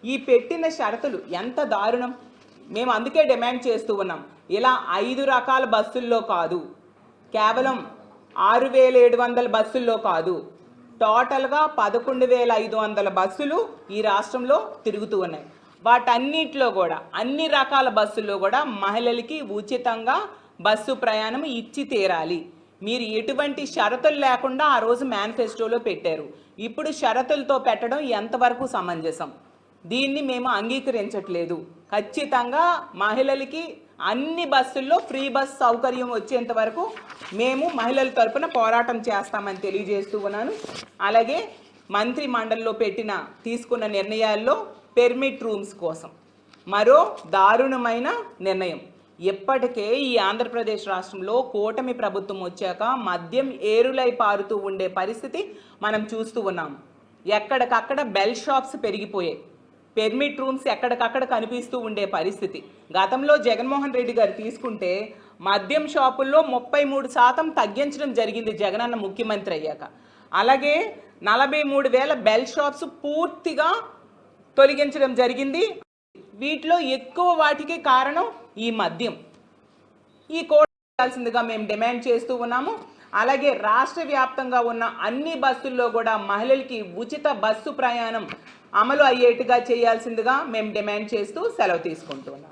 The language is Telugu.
ఈ పెట్టిన షరతులు ఎంత దారుణం. మేము అందుకే డిమాండ్ చేస్తూ ఉన్నాం. ఇలా 5 రకాల బస్సుల్లో కాదు, కేవలం 6,700 బస్సుల్లో కాదు, టోటల్గా 11,500 బస్సులు ఈ రాష్ట్రంలో తిరుగుతూ ఉన్నాయి. వాటన్నిటిలో కూడా అన్ని రకాల బస్సుల్లో కూడా మహిళలకి ఉచితంగా బస్సు ప్రయాణం ఇచ్చి తీరాలి. మీరు ఎటువంటి షరతులు లేకుండా ఆ రోజు మేనిఫెస్టోలో పెట్టారు. ఇప్పుడు షరతులతో పెట్టడం ఎంతవరకు సమంజసం? దీన్ని మేము అంగీకరించట్లేదు. ఖచ్చితంగా మహిళలకి అన్ని బస్సుల్లో ఫ్రీ బస్ సౌకర్యం వచ్చేంత వరకు మేము మహిళల తరపున పోరాటం చేస్తామని తెలియజేస్తూ ఉన్నాను. అలాగే మంత్రి మండలిలో తీసుకున్న నిర్ణయాల్లో పెర్మిట్ రూమ్స్ కోసం మరో దారుణమైన నిర్ణయం. ఇప్పటికే ఈ ఆంధ్రప్రదేశ్ రాష్ట్రంలో కూటమి ప్రభుత్వం వచ్చాక మద్యం ఏరులై పారుతూ ఉండే పరిస్థితి మనం చూస్తూ ఉన్నాం. ఎక్కడికక్కడ బెల్ షాప్స్ పెరిగిపోయాయి, పెర్మిట్ రూమ్స్ ఎక్కడికక్కడ కనిపిస్తూ ఉండే పరిస్థితి. గతంలో జగన్మోహన్ రెడ్డి గారు తీసుకుంటే మద్యం షాపుల్లో 33% తగ్గించడం జరిగింది జగనన్న ముఖ్యమంత్రి అయ్యాక. అలాగే 43,000 బెల్ షాప్స్ పూర్తిగా తొలగించడం జరిగింది. వీటిలో ఎక్కువ వాటికి కారణం ఈ మద్యం. ఈ కోట చేయాల్సిందిగా మేము డిమాండ్ చేస్తూ ఉన్నాము. అలాగే రాష్ట్ర వ్యాప్తంగా ఉన్న అన్ని బస్సుల్లో కూడా మహిళలకి ఉచిత బస్సు ప్రయాణం అమలు అయ్యేట్టుగా చేయాల్సిందిగా మేము డిమాండ్ చేస్తూ సెలవు తీసుకుంటున్నాం.